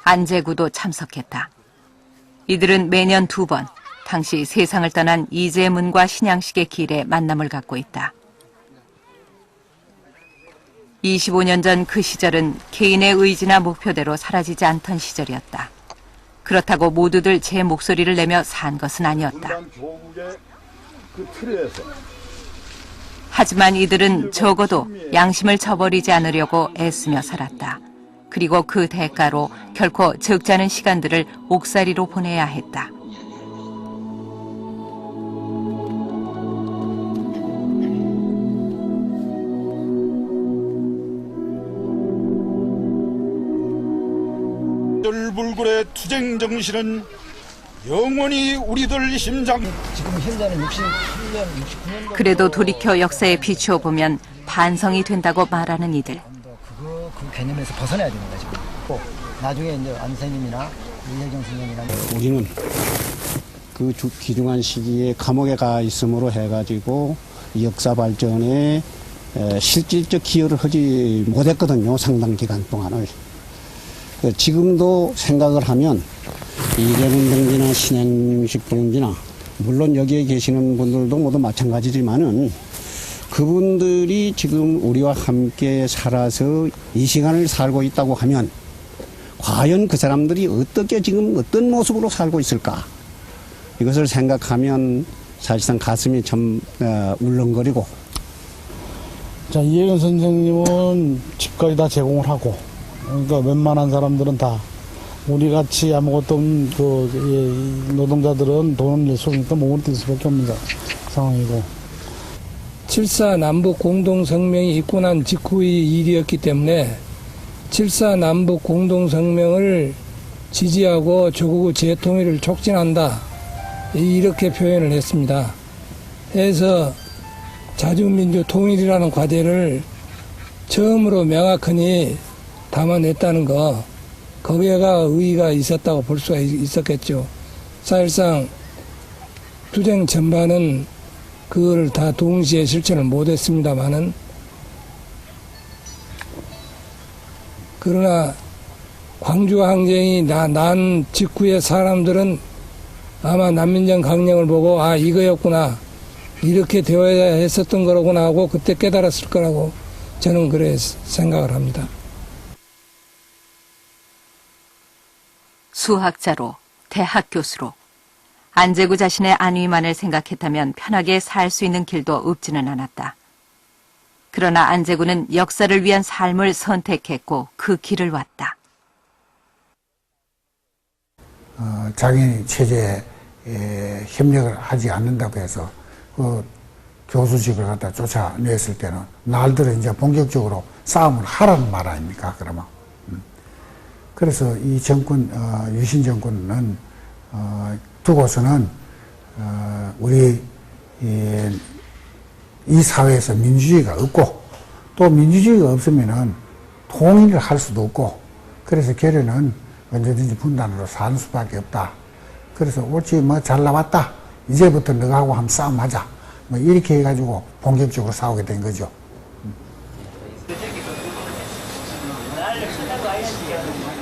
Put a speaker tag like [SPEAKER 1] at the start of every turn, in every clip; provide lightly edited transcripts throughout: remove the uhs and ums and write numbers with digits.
[SPEAKER 1] 안재구도 참석했다. 이들은 매년 2번 당시 세상을 떠난 이재문과 신양식의 길에 만남을 갖고 있다. 25년 전 그 시절은 개인의 의지나 목표대로 사라지지 않던 시절이었다. 그렇다고 모두들 제 목소리를 내며 산 것은 아니었다. 하지만 이들은 적어도 양심을 저버리지 않으려고 애쓰며 살았다. 그리고 그 대가로 결코 적지 않은 시간들을 옥살이로 보내야 했다.
[SPEAKER 2] 불굴의 투쟁 정신은 영원히 우리들 심장.
[SPEAKER 3] 지금 현재는 68년, 69년도.
[SPEAKER 1] 그래도 돌이켜 역사에 비추어 보면 반성이 된다고 말하는 이들.
[SPEAKER 3] 그 개념에서 벗어나야 되는 거죠. 꼭 나중에 이제 안 선생님이나 이혜경 선생님이나
[SPEAKER 4] 우리는 그 귀중한 시기에 감옥에 가 있음으로 해가지고 역사 발전에 실질적 기여를 하지 못했거든요. 상당 기간 동안을. 지금도 생각을 하면 이재문 동지나 신양식 동지나 물론 여기에 계시는 분들도 모두 마찬가지지만은 그분들이 지금 우리와 함께 살아서 이 시간을 살고 있다고 하면 과연 그 사람들이 어떻게 지금 어떤 모습으로 살고 있을까? 이것을 생각하면 사실상 가슴이 좀 울렁거리고.
[SPEAKER 5] 자, 이혜경 선생님은 집까지 다 제공을 하고, 그러니까 웬만한 사람들은 다 우리 같이 아무것도 없는 노동자들은 돈을 낼 수 없으니까 몸을 뛸 수밖에 없는 상황이고.
[SPEAKER 6] 7.4 남북 공동성명이 있고 난 직후의 일이었기 때문에 7.4 남북 공동성명을 지지하고 조국의 재통일을 촉진한다. 이렇게 표현을 했습니다. 해서 자주민주 통일이라는 과제를 처음으로 명확히 담아냈다는 거, 거기에가 의의가 있었다고 볼 수가 있었겠죠. 사실상 투쟁 전반은 그걸 다 동시에 실천을 못했습니다만은, 그러나 광주 항쟁이 난 직후의 사람들은 아마 난민정 강령을 보고 아 이거였구나, 이렇게 되어야 했었던 거로구나 하고 그때 깨달았을 거라고 저는 그래 생각을 합니다.
[SPEAKER 1] 수학자로, 대학 교수로 안재구 자신의 안위만을 생각했다면 편하게 살 수 있는 길도 없지는 않았다. 그러나 안재구는 역사를 위한 삶을 선택했고 그 길을 왔다.
[SPEAKER 7] 자기 체제에 협력을 하지 않는다고 해서 그 교수직을 갖다 쫓아냈을 때는 날들어 이제 본격적으로 싸움을 하라는 말 아닙니까? 그러면. 그래서 이 정권, 유신 정권은 두고서는 우리 이 사회에서 민주주의가 없고 또 민주주의가 없으면은 통일을 할 수도 없고 그래서 결론은 언제든지 분단으로 사는 수밖에 없다. 그래서 옳지 뭐 잘 나왔다. 이제부터 너하고 한번 싸움하자. 뭐 이렇게 해가지고 본격적으로 싸우게 된 거죠.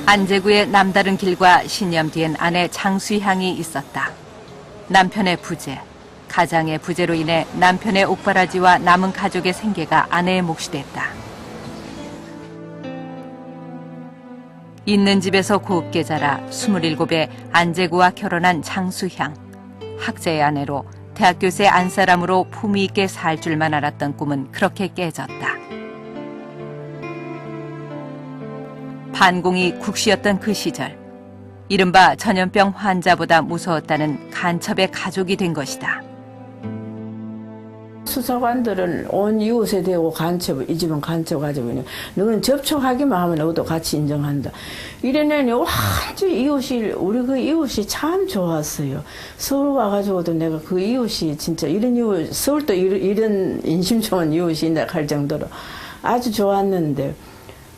[SPEAKER 1] 안재구의 남다른 길과 신념 뒤엔 아내 장수향이 있었다. 남편의 부재, 가장의 부재로 인해 남편의 옥바라지와 남은 가족의 생계가 아내의 몫이 됐다. 있는 집에서 곱게 자라 27에 안재구와 결혼한 장수향. 학자의 아내로 대학교생 안 사람으로 품위 있게 살 줄만 알았던 꿈은 그렇게 깨졌다. 반공이 국시였던 그 시절, 이른바 전염병 환자보다 무서웠다는 간첩의 가족이 된 것이다.
[SPEAKER 8] 수사관들은 온 이웃에 대고 간첩, 이 집은 간첩 가지고 너는 접촉하기만 하면 너도 같이 인정한다. 이래내니 완전 이웃이, 우리 그 이웃이 참 좋았어요. 서울 와가지고도 내가 그 이웃이 진짜 이런 이웃, 서울도 이런 인심 좋은 이웃이 있나 할 정도로 아주 좋았는데,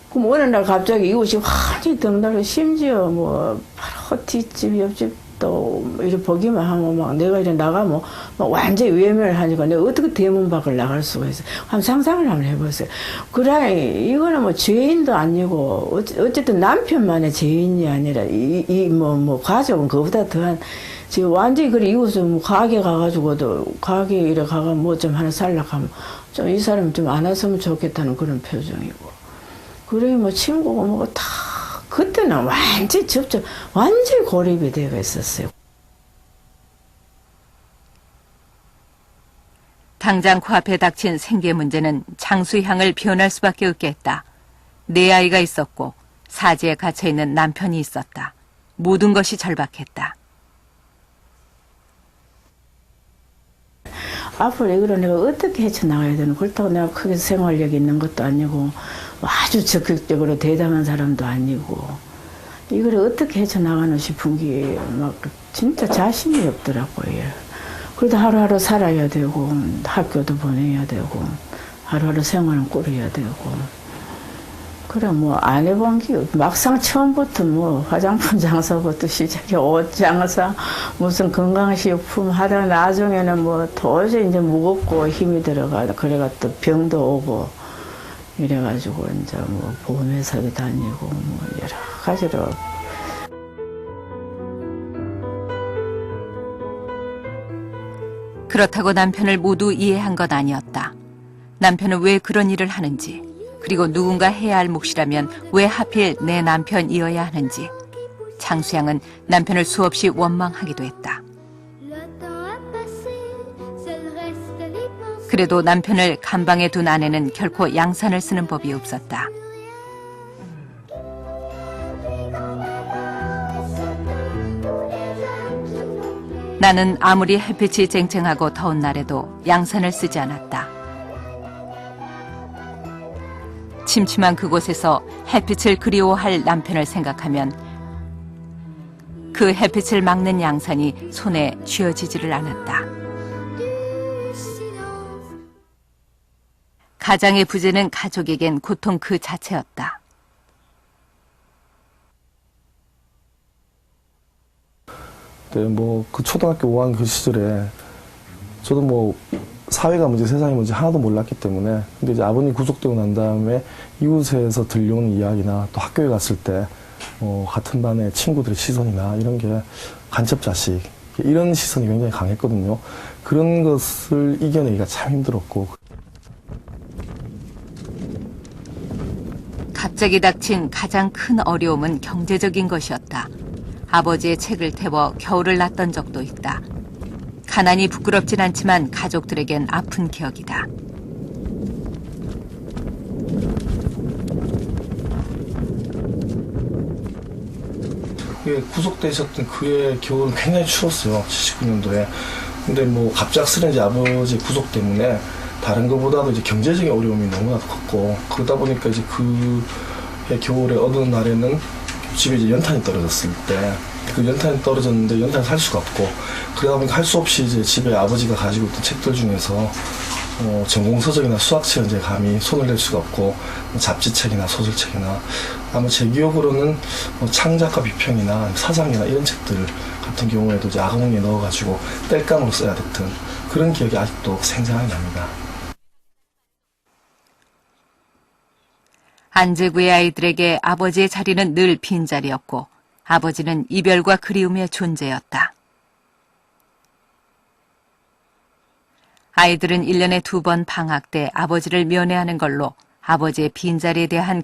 [SPEAKER 8] 그럼 어느 날 갑자기 이웃이 완전히 덩달고 심지어 뭐 바로 뒷집, 옆집 또 이렇게 보기만 하면 막 내가 이래 나가면 막 완전히 외면하니까 내가 어떻게 대문 밖을 나갈 수가 있어. 한번 상상을 한번 해보세요. 그래 이거는 뭐 죄인도 아니고 어쨌든 남편만의 죄인이 아니라 뭐 가족은 그보다 더한 지금 완전히 그래 이웃은 뭐 가게 가가지고도 가게 이래 가가 뭐 좀 하나 살락하면 좀 이 사람 좀 안 왔으면 좋겠다는 그런 표정이고 그래 뭐 친구고 뭐고 다 그때는 완전히 고립이 되어 있었어요.
[SPEAKER 1] 당장 코앞에 닥친 생계 문제는 장수의 향을 변할 수밖에 없겠다. 네 아이가 있었고 사지에 갇혀있는 남편이 있었다. 모든 것이 절박했다.
[SPEAKER 8] 앞으로 이거를 내가 어떻게 헤쳐나가야 되는 그렇다고 내가 크게 생활력이 있는 것도 아니고 아주 적극적으로 대담한 사람도 아니고 이걸 어떻게 헤쳐나가나 싶은 게 막 진짜 자신이 없더라고요. 그래도 하루하루 살아야 되고 학교도 보내야 되고 하루하루 생활은 꾸려야 되고 그래 뭐 안 해본 게 막상 처음부터 뭐 화장품 장사부터 시작해 옷 장사 무슨 건강식품 하다가 나중에는 뭐 도저히 이제 무겁고 힘이 들어가 그래가 또 병도 오고 이래가지고 이제 뭐 보험회사도 다니고 뭐 여러 가지로
[SPEAKER 1] 그렇다고 남편을 모두 이해한 것 아니었다. 남편은 왜 그런 일을 하는지, 그리고 누군가 해야 할 몫이라면 왜 하필 내 남편이어야 하는지. 장수양은 남편을 수없이 원망하기도 했다. 그래도 남편을 간방에 둔 아내는 결코 양산을 쓰는 법이 없었다. 나는 아무리 햇빛이 쨍쨍하고 더운 날에도 양산을 쓰지 않았다. 침침한 그곳에서 햇빛을 그리워할 남편을 생각하면 그 햇빛을 막는 양산이 손에 쥐어지지를 않았다. 가장의 부재는 가족에겐 고통 그 자체였다.
[SPEAKER 9] 네, 뭐 그 초등학교 5학년 그 시절에 저도 뭐 사회가 뭔지 세상이 뭔지 하나도 몰랐기 때문에 근데 이제 아버님 구속되고 난 다음에 이웃에서 들려오는 이야기나 또 학교에 갔을 때 같은 반의 친구들의 시선이나 이런 게 간첩 자식 이런 시선이 굉장히 강했거든요. 그런 것을 이겨내기가 참 힘들었고
[SPEAKER 1] 갑자기 닥친 가장 큰 어려움은 경제적인 것이었다. 아버지의 책을 태워 겨울을 났던 적도 있다. 가난이 부끄럽진 않지만 가족들에겐 아픈 기억이다.
[SPEAKER 9] 그게 구속되셨던 그해 겨울은 굉장히 추웠어요. 79년도에. 근데 뭐 갑작스런 이제 아버지 구속 때문에 다른 것보다도 이제 경제적인 어려움이 너무나도 컸고 그러다 보니까 이제 그해 겨울에 어느 날에는 집에 이제 연탄이 떨어졌을 때 그 연탄이 떨어졌는데 연탄을 살 수가 없고 그러다 보니까 할 수 없이 이제 집에 아버지가 가지고 있던 책들 중에서 전공서적이나 수학책은 이제 감히 손을 댈 수가 없고 잡지책이나 소설책이나 아마 제 기억으로는 창작가 비평이나 사상이나 이런 책들 같은 경우에도 이제 아그몽에 넣어가지고 땔감으로 써야 됐던 그런 기억이 아직도 생생하게 납니다.
[SPEAKER 1] 안재구의 아이들에게 아버지의 자리는 늘 빈자리였고 아버지는 이별과 그리움의 존재였다. 아이들은 1년에 2번 방학 때 아버지를 면회하는 걸로 아버지의 빈자리에 대한